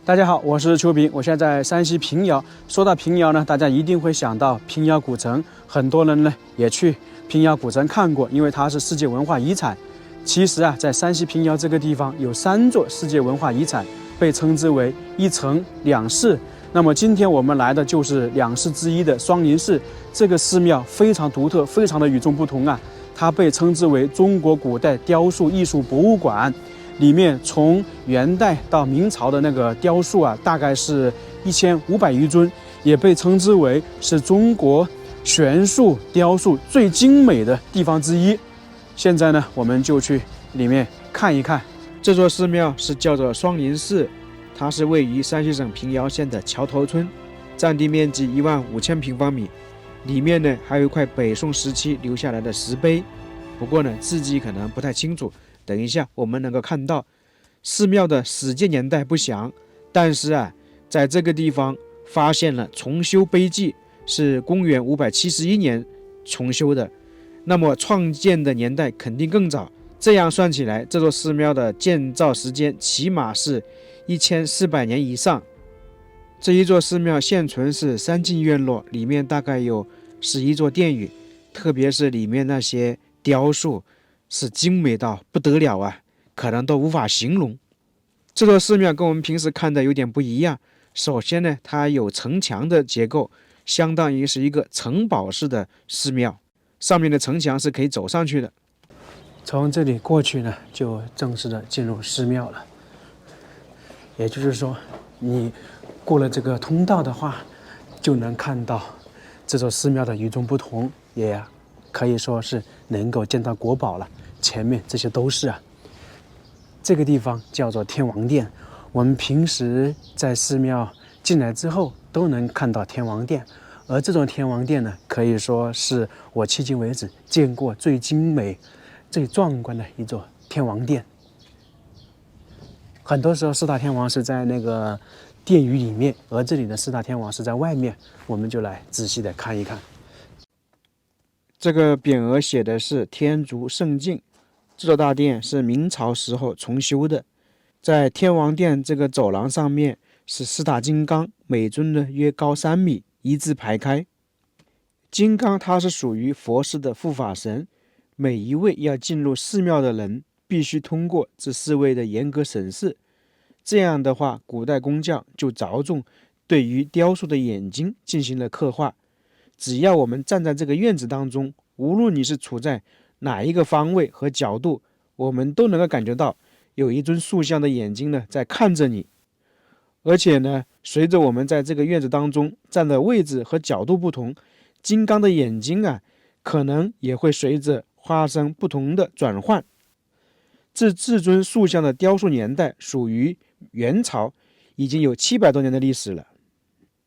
大家好，我是邱平，我现在在山西平遥。说到平遥呢，大家一定会想到平遥古城，很多人呢也去平遥古城看过，因为它是世界文化遗产。其实啊，在山西平遥这个地方有3座世界文化遗产，被称之为一城两寺。那么今天我们来的就是两寺之一的双林寺。这个寺庙非常独特，非常的与众不同啊！它被称之为中国古代雕塑艺术博物馆。里面从元代到明朝的那个雕塑啊，大概是1500余尊，也被称之为是中国悬塑雕塑最精美的地方之一。现在呢，我们就去里面看一看。这座寺庙是叫做双林寺，它是位于山西省平遥县的桥头村，占地面积15000平方米。里面呢还有一块北宋时期留下来的石碑，不过呢字迹可能不太清楚。等一下，我们能够看到寺庙的始建年代不详，但是啊，在这个地方发现了重修碑记，是公元571年重修的。那么创建的年代肯定更早，这样算起来，这座寺庙的建造时间起码是1400年以上。这一座寺庙现存是3进院落，里面大概有11座殿宇，特别是里面那些雕塑是精美到不得了啊，可能都无法形容。这座寺庙跟我们平时看的有点不一样。首先呢，它有城墙的结构，相当于是一个城堡式的寺庙，上面的城墙是可以走上去的。从这里过去呢，就正式的进入寺庙了。也就是说，你过了这个通道的话，就能看到这座寺庙的与众不同，也可以说是能够见到国宝了。前面这些都是啊。这个地方叫做天王殿，我们平时在寺庙进来之后都能看到天王殿，而这种天王殿呢，可以说是我迄今为止见过最精美、最壮观的一座天王殿。很多时候四大天王是在那个殿宇里面，而这里的四大天王是在外面，我们就来仔细的看一看。这个匾额写的是天竺圣境，这座大殿是明朝时候重修的。在天王殿这个走廊上面是4大金刚，每尊呢约高3米，一字排开。金刚它是属于佛寺的护法神，每一位要进入寺庙的人必须通过这4位的严格审视。这样的话，古代工匠就着重对于雕塑的眼睛进行了刻画。只要我们站在这个院子当中，无论你是处在哪一个方位和角度，我们都能够感觉到有一尊塑像的眼睛呢在看着你。而且呢，随着我们在这个院子当中站的位置和角度不同，金刚的眼睛啊可能也会随着发生不同的转换。这尊塑像的雕塑年代属于元朝，已经有700多年的历史了。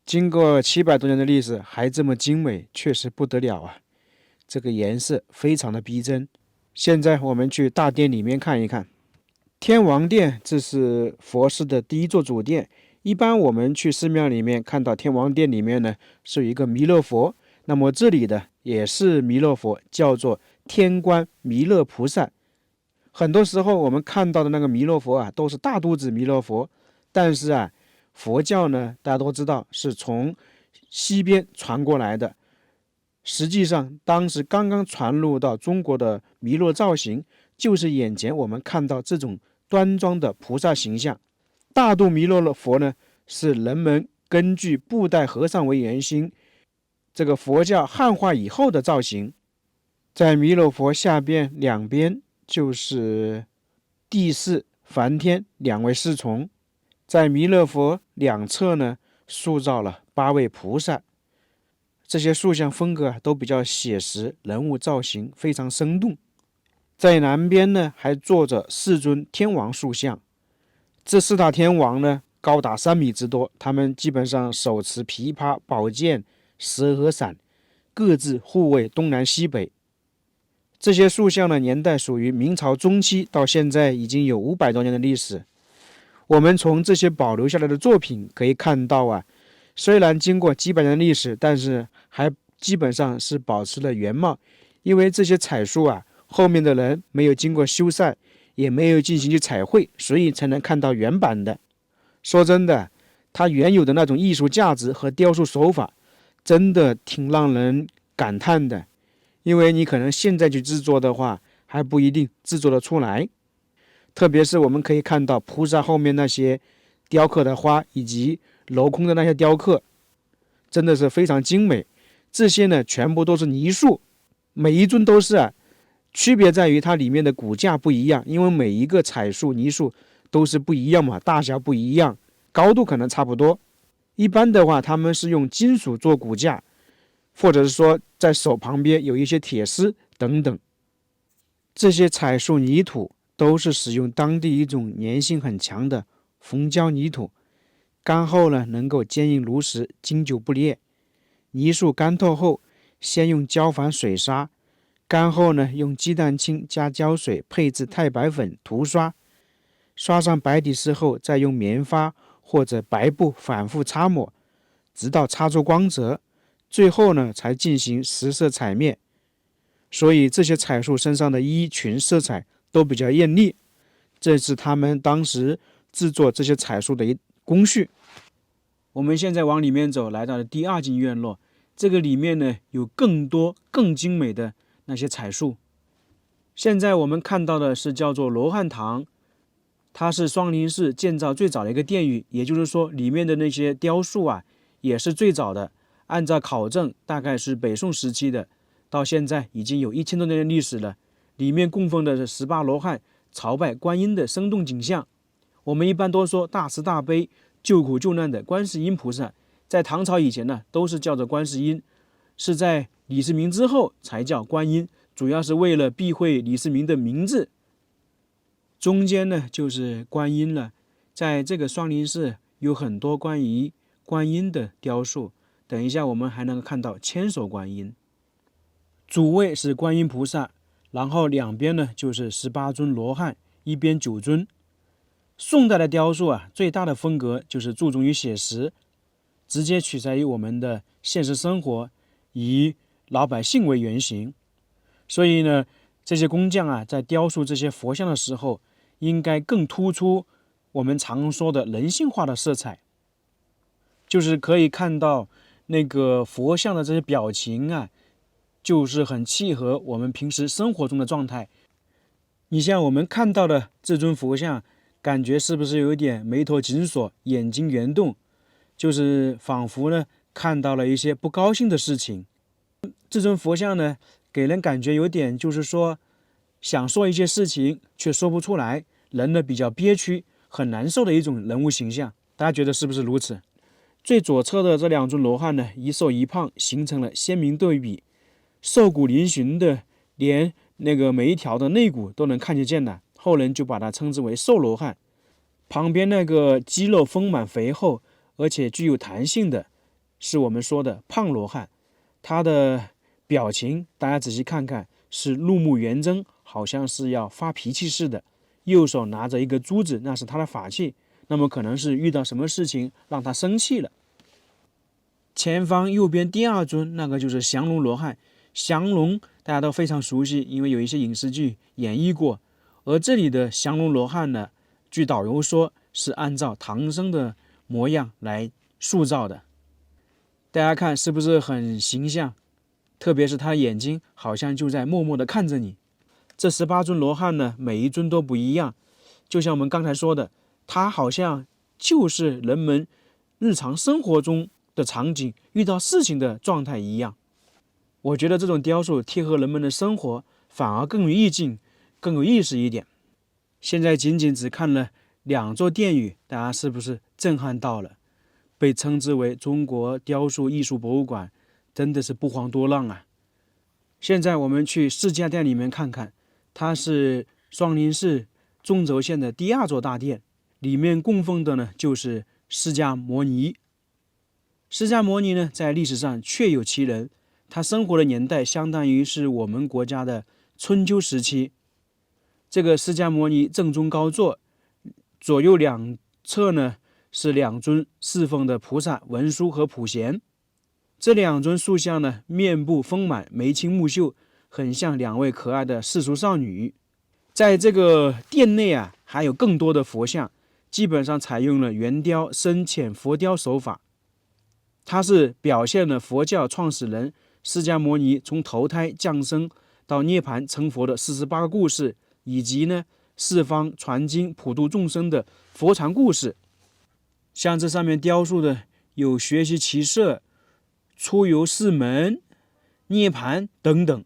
经过700多年的历史还这么精美，确实不得了啊！这个颜色非常的逼真。现在我们去大殿里面看一看。天王殿这是佛寺的第1座主殿。一般我们去寺庙里面看到天王殿里面呢是有一个弥勒佛，那么这里的也是弥勒佛，叫做天官弥勒菩萨。很多时候我们看到的那个弥勒佛啊都是大肚子弥勒佛，但是啊佛教呢大家都知道是从西边传过来的，实际上当时刚刚传入到中国的弥勒造型就是眼前我们看到这种端庄的菩萨形象。大肚弥勒佛呢是人们根据布袋和尚为圆心，这个佛教汉化以后的造型。在弥勒佛下边两边就是地释、梵天2位侍从，在弥勒佛两侧呢塑造了8位菩萨。这些塑像风格都比较写实，人物造型非常生动。在南边呢还坐着4尊天王塑像，这4大天王呢高达3米之多，他们基本上手持琵琶、宝剑、蛇和伞，各自护卫东南西北。这些塑像的年代属于明朝中期，到现在已经有500多年的历史。我们从这些保留下来的作品可以看到啊，虽然经过几百年的历史，但是还基本上是保持了原貌。因为这些彩塑啊，后面的人没有经过修缮，也没有进行去彩绘，所以才能看到原版的。说真的，它原有的那种艺术价值和雕塑手法，真的挺让人感叹的。因为你可能现在去制作的话，还不一定制作得出来。特别是我们可以看到菩萨后面那些雕刻的花，以及镂空的那些雕刻，真的是非常精美。这些呢，全部都是泥塑，每一尊都是区别在于它里面的骨架不一样，因为每一个彩塑、泥塑都是不一样嘛，大小不一样，高度可能差不多。一般的话，他们是用金属做骨架，或者是说在手旁边有一些铁丝等等。这些彩塑泥土都是使用当地一种粘性很强的红胶泥土，干后呢能够坚硬如石，经久不裂。泥塑干透后，先用胶矾水刷，干后呢用鸡蛋清加胶水配置太白粉涂刷，刷上白底丝后，再用棉花或者白布反复擦抹，直到擦出光泽，最后呢才进行实色彩面。所以这些彩塑身上的衣裙色彩都比较艳丽，这是他们当时制作这些彩塑的一工序。我们现在往里面走，来到了第二进院落，这个里面呢有更多更精美的那些彩塑。现在我们看到的是叫做罗汉堂，它是双林寺建造最早的一个殿宇，也就是说里面的那些雕塑也是最早的，按照考证大概是北宋时期的，到现在已经有1000多年的历史了。里面供奉的是18罗汉朝拜观音的生动景象。我们一般都说大慈大悲救苦救难的观世音菩萨，在唐朝以前呢都是叫做观世音，是在李世民之后才叫观音，主要是为了避讳李世民的名字。中间呢就是观音了。在这个双林寺有很多关于观音的雕塑，等一下我们还能看到千手观音。主位是观音菩萨，然后两边呢就是18尊罗汉，一边9尊。宋代的雕塑最大的风格就是注重于写实，直接取材于我们的现实生活，以老百姓为原型。所以呢，这些工匠在雕塑这些佛像的时候，应该更突出我们常说的人性化的色彩，就是可以看到那个佛像的这些表情就是很契合我们平时生活中的状态。你像我们看到的这尊佛像，感觉是不是有点眉头紧锁，眼睛圆动，就是仿佛呢看到了一些不高兴的事情。这尊佛像呢，给人感觉有点就是说想说一些事情却说不出来，人呢比较憋屈，很难受的一种人物形象。大家觉得是不是如此？最左侧的这2尊罗汉呢，一瘦一胖，形成了鲜明对比，瘦骨嶙峋的，连那个每一条的肋骨都能看得见的，后人就把它称之为瘦罗汉。旁边那个肌肉丰满肥厚，而且具有弹性的，是我们说的胖罗汉。他的表情大家仔细看看，是怒目圆睁，好像是要发脾气似的。右手拿着一个珠子，那是他的法器，那么可能是遇到什么事情让他生气了。前方右边第2尊，那个就是降龙罗汉。降龙大家都非常熟悉，因为有一些影视剧演绎过。而这里的降龙罗汉呢，据导游说是按照唐僧的模样来塑造的。大家看是不是很形象？特别是他的眼睛好像就在默默地看着你。这18尊罗汉呢，每一尊都不一样，就像我们刚才说的，它好像就是人们日常生活中的场景，遇到事情的状态一样。我觉得这种雕塑贴合人们的生活，反而更有意境，更有意思一点。现在仅仅只看了2座殿宇，大家是不是震撼到了？被称之为中国雕塑艺术博物馆，真的是不遑多让啊！现在我们去释迦殿里面看看，它是双林寺中轴线的第2座大殿，里面供奉的呢就是释迦牟尼。释迦牟尼呢，在历史上确有其人，他生活的年代相当于是我们国家的春秋时期。这个释迦牟尼正中高坐，左右两侧呢是2尊侍奉的菩萨文殊和普贤。这2尊塑像呢，面部丰满，眉清目秀，很像2位可爱的世俗少女。在这个殿内还有更多的佛像，基本上采用了圆雕、深浅佛雕手法。它是表现了佛教创始人释迦牟尼从投胎降生到涅槃成佛的48个故事，以及呢四方传经普度众生的佛传故事。像这上面雕塑的有学习骑射、出游四门、涅槃等等。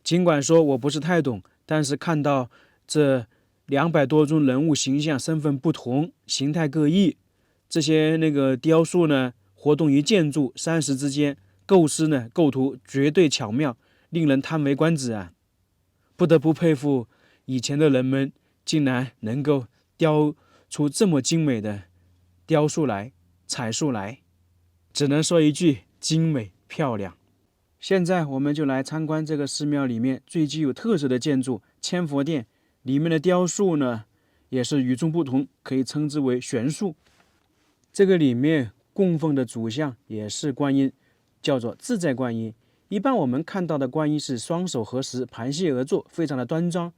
尽管说我不是太懂，但是看到这200多尊人物形象身份不同，形态各异，这些雕塑呢活动于建筑山石之间，构思呢构图绝对巧妙，令人叹为观止啊！不得不佩服以前的人们竟然能够雕出这么精美的雕塑来、彩塑来，只能说一句精美漂亮。现在我们就来参观这个寺庙里面最具有特色的建筑千佛殿，里面的雕塑呢也是与众不同，可以称之为玄塑。这个里面供奉的主像也是观音，叫做自在观音。一般我们看到的观音是双手合十，盘膝而坐，非常的端庄，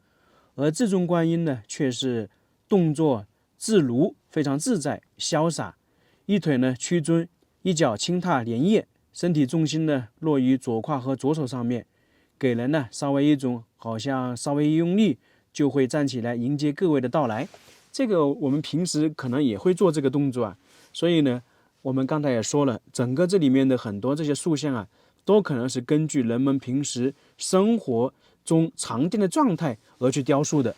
而这尊观音呢却是动作自如，非常自在潇洒，一腿呢屈尊，一脚轻踏莲叶，身体重心呢落于左胯和左手上面，给人呢稍微一种好像稍微一用力就会站起来迎接各位的到来。这个我们平时可能也会做这个动作啊，所以呢我们刚才也说了，整个这里面的很多这些塑像啊，都可能是根据人们平时生活中常见的状态而去雕塑的。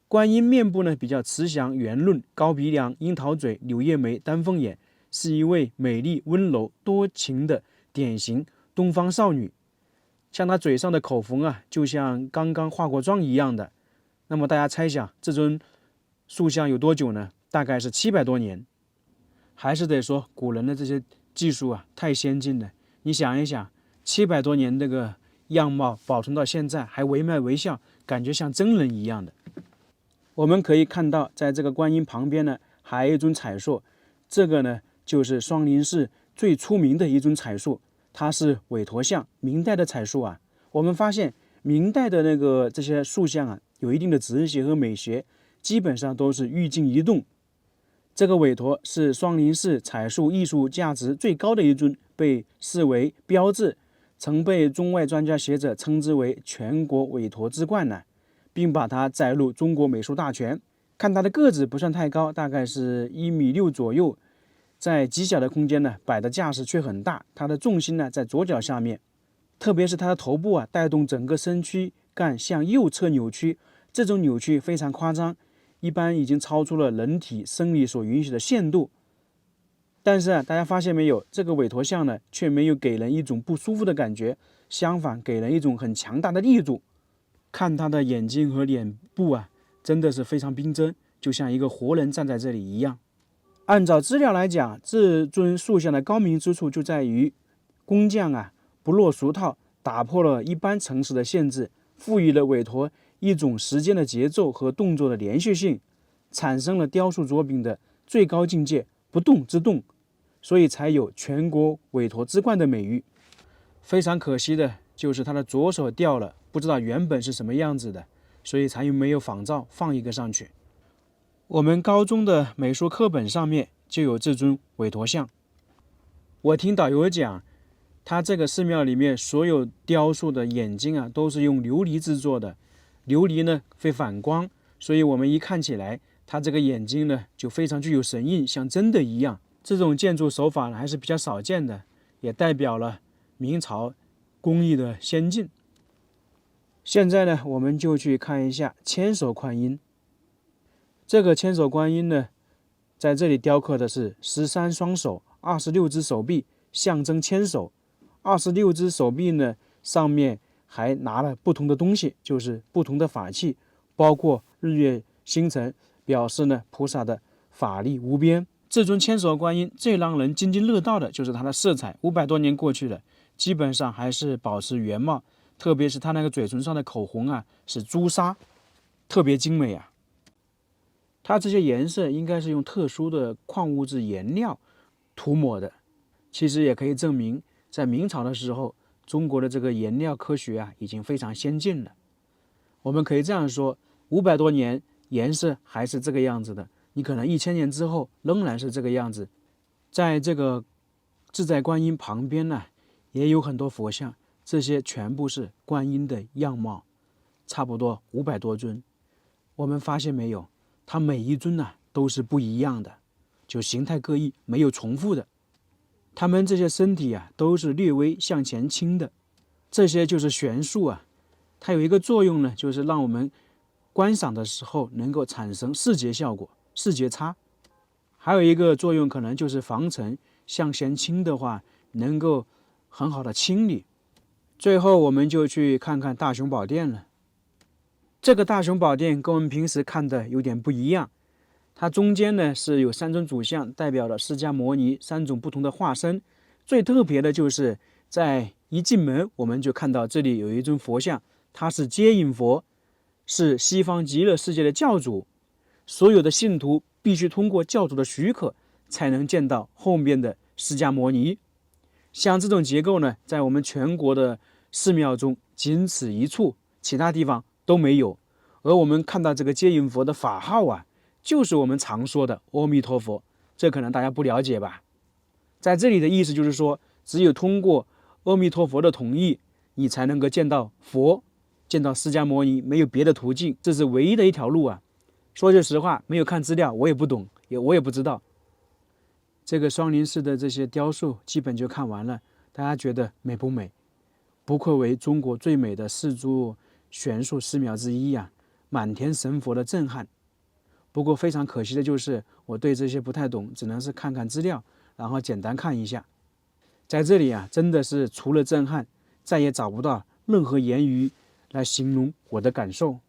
观音面部呢比较慈祥圆润，高鼻梁、樱桃嘴、柳叶眉、丹凤眼，是一位美丽温柔多情的典型东方少女。像她嘴上的口红啊，就像刚刚化过妆一样的。那么大家猜想这尊塑像有多久呢？大概是700多年。还是得说古人的这些技术啊太先进了。你想一想，700多年这个样貌保存到现在，还惟妙惟肖，感觉像真人一样的。我们可以看到，在这个观音旁边呢，还有一尊彩塑，这个呢就是双林寺最出名的一尊彩塑，它是韦陀像，明代的彩塑啊。我们发现明代的这些塑像啊，有一定的哲学和美学，基本上都是寓静一动。这个韦陀是双林寺彩塑艺术价值最高的一尊，被视为标志，曾被中外专家学者称之为全国韦陀之冠呢，并把它载入中国美术大全。看它的个子不算太高，大概是1.6米左右，在极小的空间呢，摆的架势却很大。它的重心呢在左脚下面，特别是它的头部啊，带动整个身躯干向右侧扭曲，这种扭曲非常夸张，一般已经超出了人体生理所允许的限度。但是啊，大家发现没有，这个韦陀像呢，却没有给人一种不舒服的感觉，相反给人一种很强大的力度。看他的眼睛和脸部啊，真的是非常逼真，就像一个活人站在这里一样。按照资料来讲，这尊塑像的高明之处就在于工匠啊不落俗套，打破了一般程式的限制，赋予了韦陀一种时间的节奏和动作的连续性，产生了雕塑作品的最高境界，不动之动，所以才有全国韦陀之冠的美誉。非常可惜的就是他的左手掉了，不知道原本是什么样子的，所以才没有仿照放一个上去。我们高中的美术课本上面就有这尊韦陀像。我听导游讲，他这个寺庙里面所有雕塑的眼睛啊，都是用琉璃制作的。琉璃呢会反光，所以我们一看起来，它这个眼睛呢就非常具有神韵，像真的一样。这种建筑手法呢还是比较少见的，也代表了明朝工艺的先进。现在呢，我们就去看一下千手观音。这个千手观音呢，在这里雕刻的是13双手、26只手臂，象征千手。26只手臂呢，上面还拿了不同的东西，就是不同的法器，包括日月星辰，表示呢菩萨的法力无边。这尊千手观音最让人津津乐道的就是它的色彩，500多年过去了，基本上还是保持原貌，特别是它那个嘴唇上的口红啊，是朱砂，特别精美啊。它这些颜色应该是用特殊的矿物质颜料涂抹的，其实也可以证明，在明朝的时候，中国的这个颜料科学啊已经非常先进了。我们可以这样说，500多年颜色还是这个样子的，你可能1000年之后仍然是这个样子。在这个自在观音旁边呢，也有很多佛像，这些全部是观音的样貌，差不多500多尊。我们发现没有，它每一尊呢都是不一样的，就形态各异，没有重复的。它们这些身体啊都是略微向前倾的，这些就是悬束啊。它有一个作用呢，就是让我们观赏的时候能够产生视觉效果、视觉差。还有一个作用可能就是防尘，向前倾的话能够很好的清理。最后我们就去看看大雄宝殿了。这个大雄宝殿跟我们平时看的有点不一样，它中间呢是有3尊主像，代表了释迦牟尼3种不同的化身。最特别的就是在一进门我们就看到这里有一尊佛像，它是接引佛，是西方极乐世界的教主。所有的信徒必须通过教主的许可才能见到后面的释迦牟尼。像这种结构呢，在我们全国的寺庙中仅此一处，其他地方都没有。而我们看到这个接引佛的法号啊，就是我们常说的阿弥陀佛，这可能大家不了解吧？在这里的意思就是说，只有通过阿弥陀佛的同意，你才能够见到佛，见到释迦牟尼，没有别的途径，这是唯一的一条路啊。说句实话，没有看资料，我也不懂，我也不知道。这个双林寺的这些雕塑基本就看完了，大家觉得美不美？不愧为中国最美的4座悬塑寺庙之一啊，满天神佛的震撼。不过非常可惜的就是我对这些不太懂，只能是看看资料，然后简单看一下。在这里啊，真的是除了震撼，再也找不到任何言语来形容我的感受。